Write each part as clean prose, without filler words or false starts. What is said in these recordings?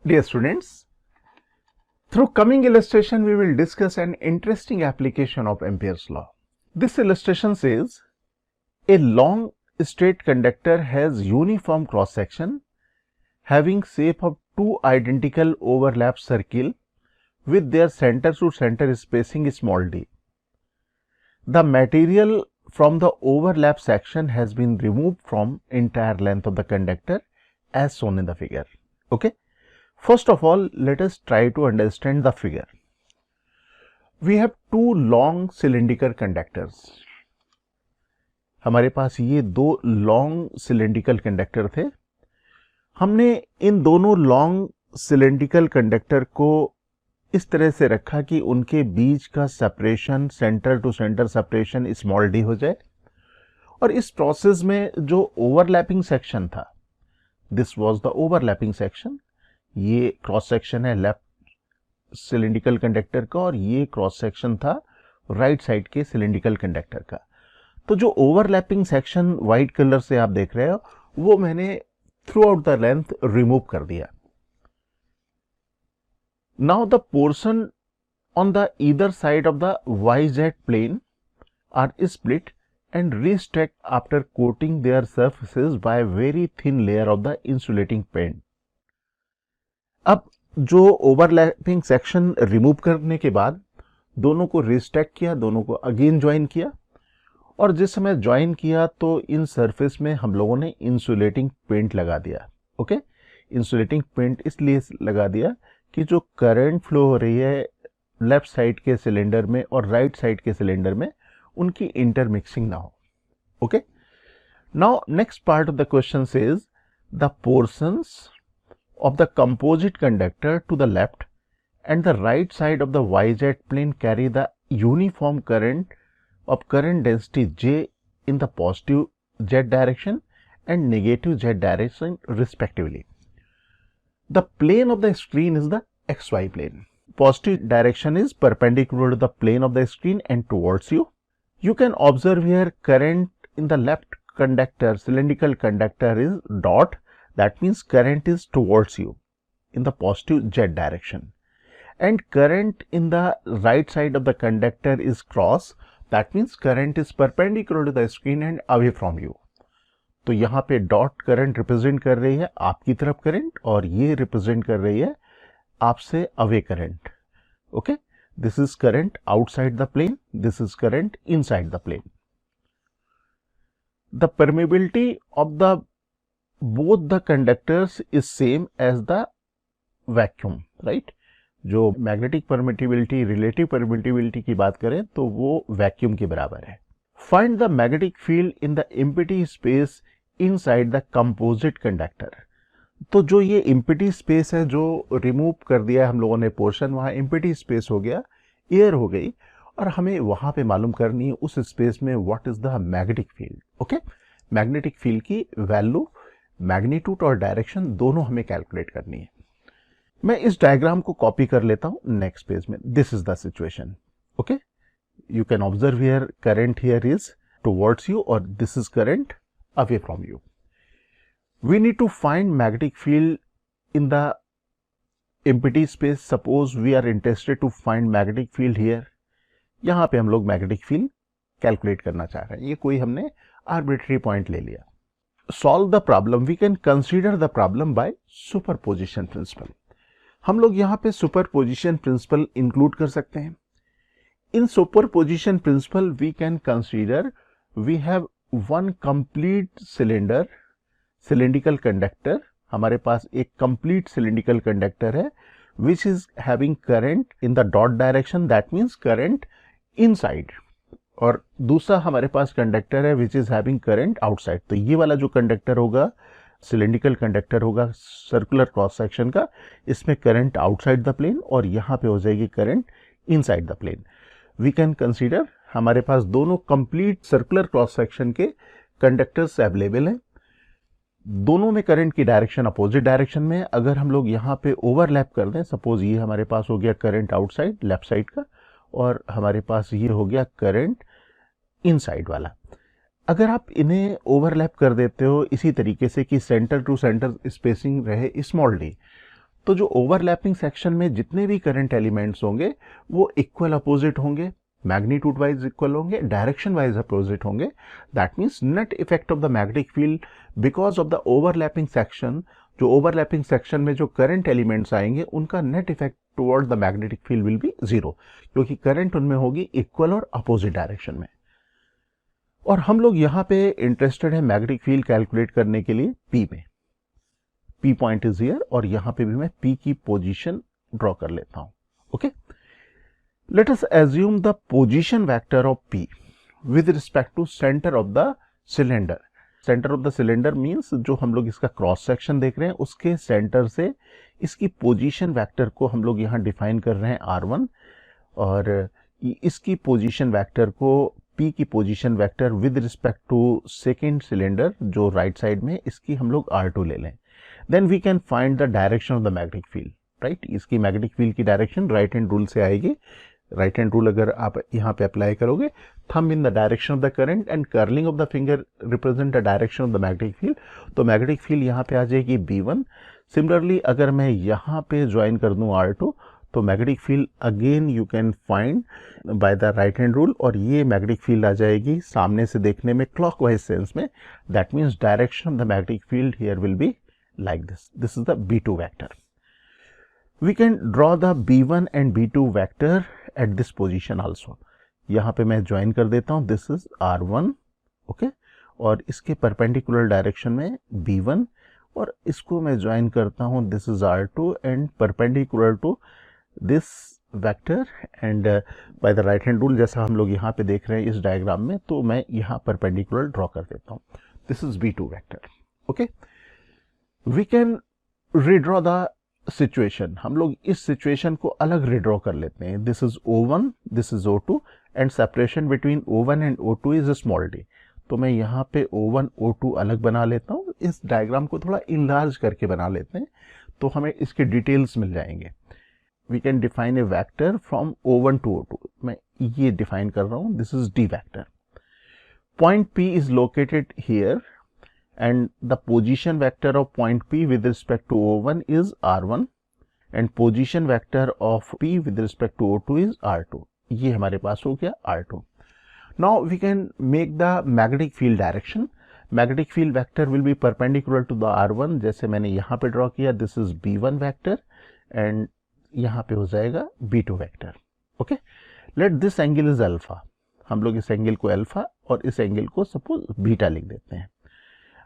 Dear students, through coming illustration we will discuss an interesting application of Ampere's law. This illustration says a long straight conductor has uniform cross section having shape of two identical overlap circle with their center to center spacing small d. The material from the overlap section has been removed from entire length of the conductor as shown in the figure. Okay. First of all, let us try to understand the figure. We have two long cylindrical conductors. हमारे पास ये दो long cylindrical conductor थे. हमने इन दोनों long cylindrical conductor को इस तरह से रखा कि उनके बीच का separation, centre to centre separation small d हो जाए, और इस प्रोसेस में जो ओवरलैपिंग सेक्शन था, this was the overlapping section. ये क्रॉस सेक्शन है लेफ्ट सिलिंड्रिकल कंडक्टर का और ये क्रॉस सेक्शन था राइट साइड के सिलिंड्रिकल कंडक्टर का. तो जो ओवरलैपिंग सेक्शन व्हाइट कलर से आप देख रहे हो वो मैंने throughout the length remove कर दिया. Now the portion on the either side of the YZ plane are split and restacked after coating their surfaces by a very thin layer of the insulating paint. अब जो overlapping section remove करने के बाद दोनों को रिस्टैक किया, दोनों को अगेन ज्वाइन किया, और जिस समय ज्वाइन किया तो इन सरफेस में हम लोगों ने इंसुलेटिंग पेंट लगा दिया. ओके, इंसुलेटिंग पेंट इसलिए लगा दिया कि जो करंट फ्लो हो रही है लेफ्ट साइड के सिलेंडर में और राइट साइड के सिलेंडर में उनकी इंटरमिक्सिंग ना हो. Okay, now next part of the question says the portions of the composite conductor to the left and the right side of the YZ plane carry the uniform current of current density J in the positive Z direction and negative Z direction respectively. The plane of the screen is the XY plane. Positive direction is perpendicular to the plane of the screen and towards you. You can observe here current in the left conductor, cylindrical conductor is dot. That means current is towards you in the positive Z direction, and current in the right side of the conductor is cross. That means current is perpendicular to the screen and away from you. तो यहाँ पे dot current represent कर रही है आपकी तरफ current और ये रिप्रेजेंट कर रही है आपसे away current. Okay, this is current outside the plane, this is current inside the plane. The permeability of the both the conductors is same as the vacuum, right? जो मैग्नेटिक परमिटिबिलिटी, रिलेटिव परमिटिबिलिटी की बात करें तो वो वैक्यूम के बराबर है. Find the magnetic field in the empty space inside the composite conductor. तो जो ये एम्प्टी स्पेस है जो रिमूव कर दिया है हम लोगों ने पोर्शन, वहाँ एम्प्टी स्पेस हो गया, एयर हो गई, और हमें वहाँ पे मालूम करनी है उस स्पेस में what is the magnetic field. Okay, magnetic field की वैल्यू, मैग्नीट्यूड और डायरेक्शन दोनों हमें कैलकुलेट करनी है. मैं इस डायग्राम को कॉपी कर लेता हूं नेक्स्ट पेज में. This is the situation. Okay, you can observe here current here is towards you और this is current away from you. We need to find magnetic field in the empty space. Suppose we are interested to find magnetic field here. यहां पे हम लोग magnetic field calculate करना चाह रहे हैं. ये कोई हमने आर्बिट्रेरी पॉइंट ले लिया. Solve the problem, we can consider the problem by superposition principle. हम लोग यहाँ पे superposition principle include कर सकते हैं. In superposition principle we can consider we have one complete cylinder, cylindrical conductor. हमारे पास एक complete cylindrical conductor है which is having current in the dot direction, that means current inside. और दूसरा हमारे पास conductor है which is having current outside. तो ये वाला जो कंडक्टर होगा सिलिंड्रिकल कंडक्टर होगा सर्कुलर क्रॉस सेक्शन का, इसमें करंट आउटसाइड द प्लेन और यहाँ पे हो जाएगी current inside the plane. We can consider हमारे पास दोनों कंप्लीट सर्कुलर क्रॉस सेक्शन के कंडक्टर्स अवेलेबल हैं. दोनों में करंट की डायरेक्शन अपोजिट डायरेक्शन में. अगर हम लोग यहाँ पे ओवरलैप कर दें, सपोज ये हमारे पास हो गया करंट आउटसाइड लेफ्ट साइड का और हमारे पास ये हो गया करंट इनसाइड वाला. अगर आप इन्हें ओवरलैप कर देते हो इसी तरीके से कि सेंटर टू सेंटर स्पेसिंग रहे स्मॉल डी, तो जो ओवरलैपिंग सेक्शन में जितने भी करंट एलिमेंट्स होंगे वो इक्वल अपोजिट होंगे, मैग्नीट्यूड वाइज इक्वल होंगे, डायरेक्शन वाइज अपोजिट होंगे। That means net effect of the magnetic field because of the overlapping section, जो ओवरलैपिंग सेक्शन में जो करंट एलिमेंट्स आएंगे उनका net effect toward the magnetic field will be zero, क्योंकि current उनमें होगी इक्वल और अपोजिट डायरेक्शन में। और हम लोग यहाँ पे इंटरेस्टेड है मैग्नेटिक फील्ड कैलकुलेट करने के लिए पी में। पी पॉइंट इज हियर, और यहाँ पे भी मैं पी की पोजीशन ड्रॉ कर लेता हूँ। Okay, let us assume the position vector of P with respect to centre of the cylinder. Centre of the cylinder means जो हम लोग इसका क्रॉस सेक्शन देख रहे हैं उसके सेंटर से इसकी पोजीशन वेक्टर को हम लोग यहाँ डिफाइन कर रहे हैं R1, और इसकी पोजीशन वेक्टर को P की position vector with respect to second cylinder जो राइट साइड में, इसकी हम लोग R2 ले लें। Then we can find the direction of the magnetic field, right. इसकी मैग्नेटिक फील्ड की डायरेक्शन राइट हैंड रूल से आएगी। राइट हैंड रूल अगर आप यहाँ पे अप्लाई करोगे, thumb in the direction of the current and curling of the finger represent the direction of the magnetic field, तो मैग्नेटिक फील्ड यहाँ पे आ जाएगी B1। सिमिलरली अगर मैं यहाँ पे ज्वाइन कर दूं R2, तो magnetic field again you can find by the right hand rule, और ये मैग्नेटिक फील्ड आ जाएगी सामने से देखने में क्लॉकवाइज सेंस में। That means direction of the magnetic field here will be like this. This is the B2 vector. We can draw the B1 and B2 vector at this position also. यहाँ पे मैं join कर देता हूँ, this is R1, okay, और इसके perpendicular direction में B1, और इसको मैं ज्वाइन करता हूँ, this is R2 and perpendicular to this vector and by the right hand rule जैसा हम लोग यहाँ पे देख रहे हैं इस डायग्राम में, तो मैं यहाँ परपेंडिकुलर ड्रॉ कर देता हूँ। This is B2 vector, okay. We can redraw the situation. हम लोग इस सिचुएशन को अलग रिड्रॉ कर लेते हैं। This is O1, this is O2 and separation between O1 and O2 is a small d. तो मैं यहाँ पे O1, O2 अलग बना लेता हूँ। इस डायग्राम को थोड़ा इनलार्ज करके बना लेते हैं तो हमें इसके डिटेल्स मिल जाएंगे। We can define a vector from O1 to O2. मैं ये डिफाइन कर रहा हूँ। This is D vector. Point P is located here. And the position vector of point P with respect to O1 is R1 and position vector of P with respect to O2 is R2. ये हमारे पास हो गया R2. Now we can make the magnetic field direction. Magnetic field vector will be perpendicular to the R1 जैसे मैंने यहाँ पे draw किया। This is B1 vector and यहाँ पे हो जाएगा B2 vector. Okay? Let this angle is alpha. हम लोग इस एंगल को अल्फा और इस एंगल को सपोज बीटा लिख देते हैं।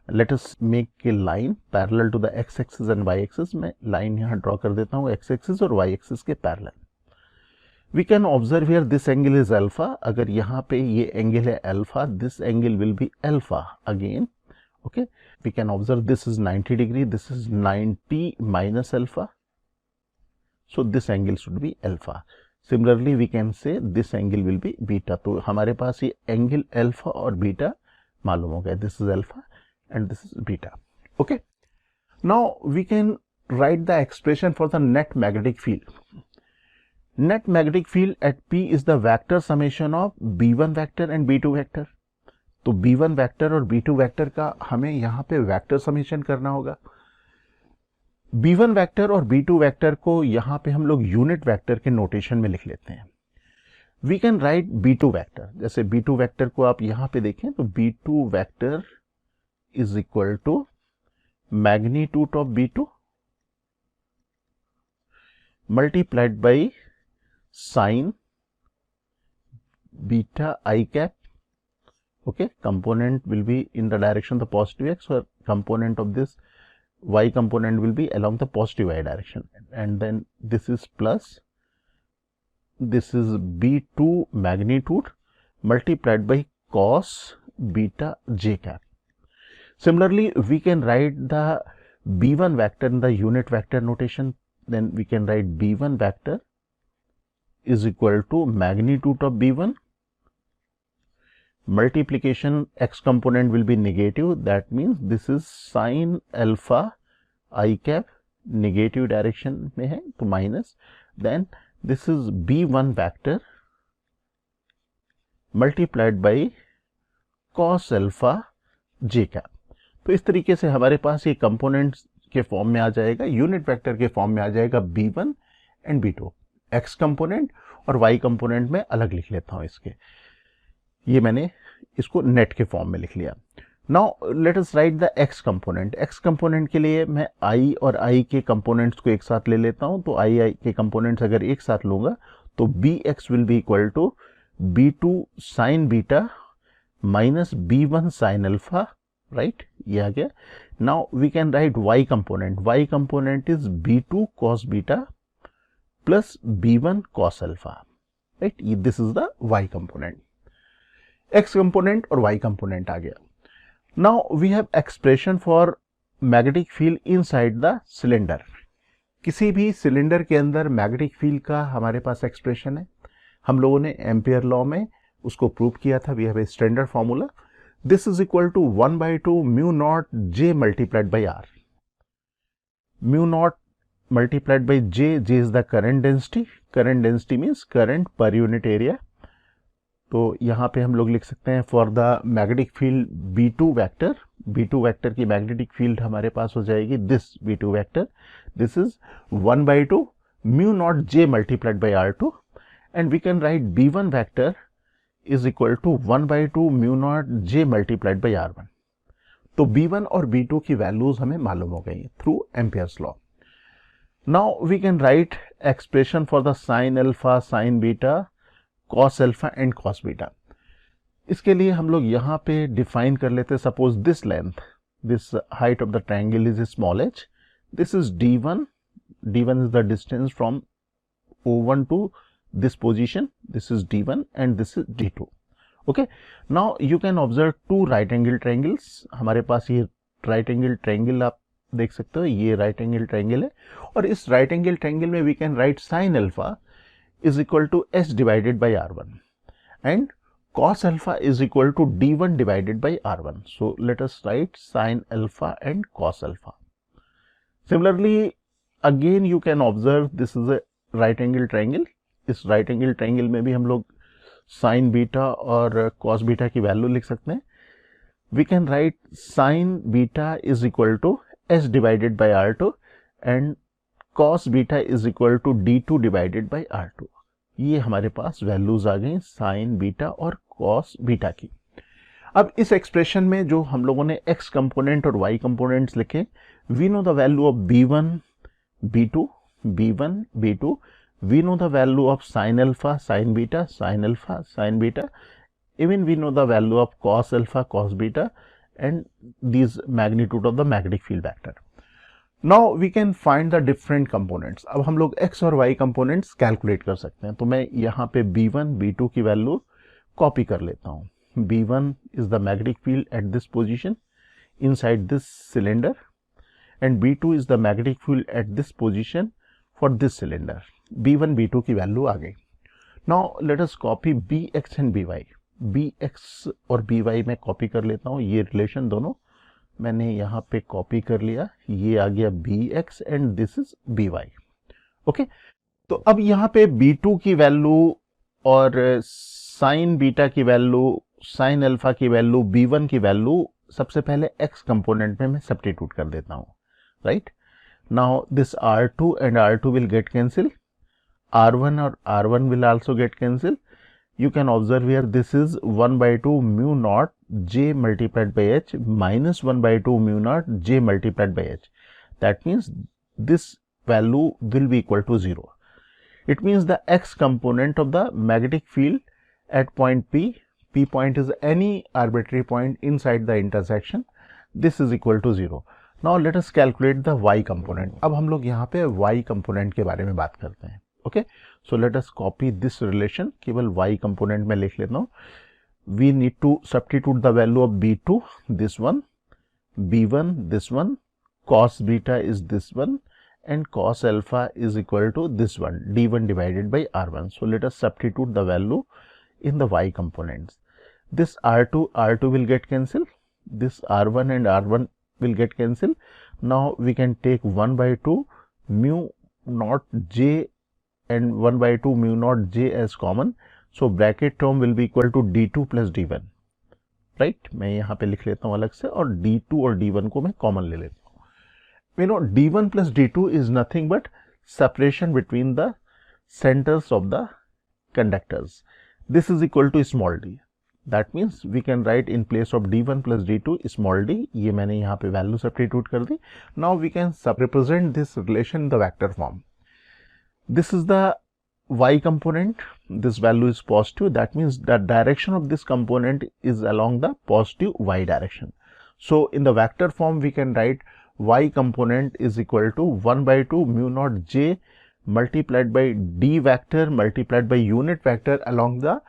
Let us make a line parallel to the x-axis and y-axis. मैं लाइन यहाँ ड्रॉ कर देता हूँ x-axis और y-axis के parallel. We can observe here this angle is alpha. अगर यहाँ पे ये एंगल है alpha, this angle will be alpha again. Okay, we can observe this is 90 degree, this is 90 minus alpha. So this angle should be alpha. Similarly, we can say this angle will be beta. तो हमारे पास ये angle alpha और beta मालूम हो गया। This is alpha and this is beta. Okay, now we can write the expression for the net magnetic field. Net magnetic field at P is the vector summation of B1 vector and B2 vector. तो B1 vector और B2 vector का हमें यहाँ पे vector summation करना होगा। B1 vector और B2 vector को यहाँ पे हम लोग यूनिट वेक्टर के नोटेशन में लिख लेते हैं। We can write B2 vector. जैसे B2 vector को आप यहाँ पे देखें तो B2 vector is equal to magnitude of B2 multiplied by sine beta I cap. Okay, component will be in the direction of the positive x, or component of this y component will be along the positive y direction, and then this is plus, this is B2 magnitude multiplied by cos beta j cap. Similarly, we can write the B1 vector in the unit vector notation. Then we can write B1 vector is equal to magnitude of B1 multiplication, x component will be negative. That means this is sine alpha I cap, negative direction में है तो minus. Then this is B1 vector multiplied by cos alpha j cap. तो इस तरीके से हमारे पास ये components के फॉर्म में आ जाएगा, यूनिट वेक्टर के फॉर्म में आ जाएगा b1 and b2, x component और y कंपोनेंट में अलग लिख लेता हूं इसके, ये मैंने इसको नेट के फॉर्म में लिख लिया। Now let us right the x component. x component के लिए मैं i और i के कंपोनेंट्स को एक साथ ले लेता हूं, तो i के कंपोनेंट्स अगर एक साथ लूंगा तो bx will be equal to b2 sine beta minus b1 sine alpha, right, ये आ गया। Now we can write y component is b2 cos beta plus b1 cos alpha, right, this is the y component. x component और y component आ गया। Now we have expression for magnetic field inside the cylinder. किसी भी cylinder के अंदर magnetic field का हमारे पास expression है, हम लोगों ने एम्पियर लॉ में उसको प्रूव किया था। We have a standard formula, this is equal to 1/2 mu naught j multiplied by r। Mu naught multiplied by j is the current density means current per unit area. तो यहाँ पे हम लोग लिख सकते हैं for the magnetic field B2 vector की magnetic field हमारे पास हो जाएगी this B2 vector, this is 1/2 mu naught j multiplied by r2 and we can right B1 vector is equal to 1/2 mu naught j multiplied by r1। तो B1 और B2 की values हमें मालूम हो गई through Ampere's law. Now we can write expression for the sine alpha, sine beta, cos alpha and cos beta. इसके लिए हम लोग यहाँ पे डिफाइन कर लेते हैं, suppose this length, this height of the triangle is small h, this is d1 is the distance from O1 to this position, this is d1 and this is d2, okay। now you can observe two right angle triangles। हमारे पास ये right angle triangle आप देख सकते हो, ये right angle triangle है, और इस right angle triangle में we can write sin alpha is equal to s divided by r1 and cos alpha is equal to d1 divided by r1। so let us write sin alpha and cos alpha। similarly again you can observe this is a right angle triangle। इस right angle triangle में भी हम लोग sine beta और cos beta की value लिख सकते हैं। We can write sine beta is equal to s divided by r2 and cos beta is equal to d2 divided by r2। ये हमारे पास वैल्यूज आ गई साइन बीटा और कॉस बीटा की। अब इस एक्सप्रेशन में जो हम लोगों ने x कंपोनेंट और y कंपोनेंट्स लिखे, we know the value of b1 b2, we know the value of sin alpha, sin beta, sin beta, even we know the value of cos alpha, cos beta and these magnitude of the magnetic field vector। now we can find the different components। अब हम लोग x और y components calculate कर सकते हैं। तो मैं यहाँ पे b1 b2 की वैल्यू कॉपी कर लेता हूँ। b1 is the magnetic field at this position inside this cylinder and b2 is the magnetic field at this position for this cylinder। b1 b2 की वैल्यू आ गई। Now let us copy bx and by। bx और by मैं copy कर लेता हूँ, ये relation दोनों मैंने यहाँ पे कॉपी कर लिया, ये आ गया bx and this is by, okay. तो अब यहाँ पे b2 की वैल्यू और साइन बीटा की वैल्यू, साइन अल्फा की वैल्यू, b1 की वैल्यू सबसे पहले x कंपोनेंट में मैं सब्स्टिट्यूट कर देता हूँ, right. Now this r2 and r2 will get cancel, r1 और r1 will also get cancel। you can observe here this is 1/2 mu naught j multiplied by h minus 1/2 mu naught j multiplied by h। that means this value will be equal to 0। it means the x component of the magnetic field at point p point is any arbitrary point inside the intersection, this is equal to 0। now let us calculate the y component। अब हम लोग यहाँ पे y component के बारे में बात करते हैं, okay. So let us copy this relation, केवल y कंपोनेंट में लिख लेता हूँ। We need to substitute the value of b2 this one, b1 this one, cos beta is this one and cos alpha is equal to this one, d1 divided by r1। So let us substitute the value in the y components। this r2 will get cancel, this r1 and r1 will get cancel। now we can take 1/2 mu naught j and 1/2 mu naught j as common, so bracket term will be equal to d2 plus d1, right। मैं यहाँ पे लिख लेता हूँ अलग से, और d2 और d1 को मैं कॉमन ले लेता हूँ d1 plus d2 is nothing but separation between the centers of the conductors. This is equal to small d. That means we can write in place of d1 plus d2 small d. ये मैंने यहाँ पे value substitute कर दी. Now we can represent this relation in the vector form. This is the y component. This value is positive. That means the direction of this component is along the positive y direction. So in the vector form we can write y component is equal to 1 by 2 mu naught j multiplied by d vector multiplied by unit vector along the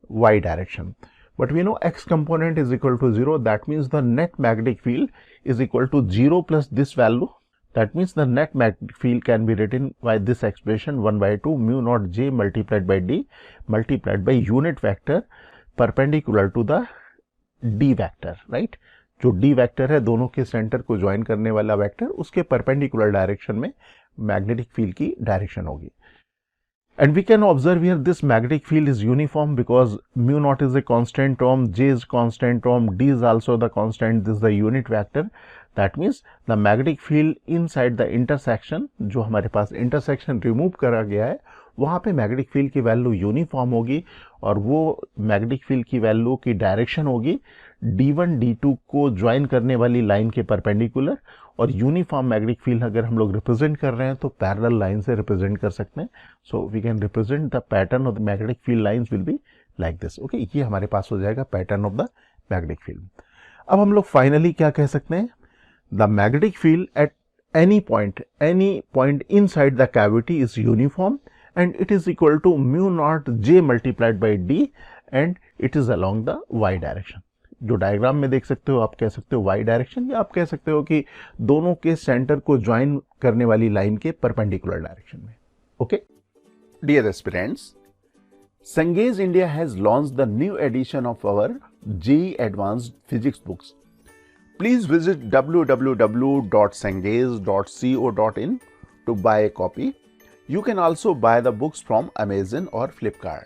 y direction. But we know x component is equal to 0. That means the net magnetic field is equal to 0 plus this value. That means the net magnetic field can be written by this expression 1 by 2 mu naught j multiplied by d multiplied by unit vector perpendicular to the d vector, right? जो d vector है दोनों के centre को join करने वाला vector, उसके perpendicular direction में magnetic field की डायरेक्शन होगी. And we can observe here this magnetic field is uniform because mu naught is a constant term, j is constant term, d is also the constant, this is the unit vector. That means the magnetic field inside the intersection, जो हमारे पास intersection remove करा गया है, वहाँ पे magnetic field की value uniform होगी और वो मैग्नेटिक फील्ड की वैल्यू की डायरेक्शन होगी d1 d2 को ज्वाइन करने वाली लाइन के परपेंडिकुलर. और यूनिफॉर्म मैग्नेटिक फील्ड अगर हम लोग रिप्रेजेंट कर रहे हैं तो पैरेलल लाइन से रिप्रेजेंट कर सकते हैं. So we can represent the pattern of the magnetic field lines will be like this. Okay, ये हमारे पास हो जाएगा pattern of the magnetic field. अब हम लोग फाइनली क्या कह सकते हैं, the magnetic field at any point inside the cavity is uniform and it is equal to mu naught j multiplied by d and it is along the y direction. जो diagram में देख सकते हो आप कह सकते हो y डायरेक्शन, या आप कह सकते हो कि दोनों के सेंटर को ज्वाइन करने वाली लाइन के परपेंडिकुलर डायरेक्शन में. Okay dear aspirants, Cengage India has launched the new edition of our JEE Advanced Physics books. Please visit www.cengage.co.in to buy a copy. You can also buy the books from Amazon or Flipkart.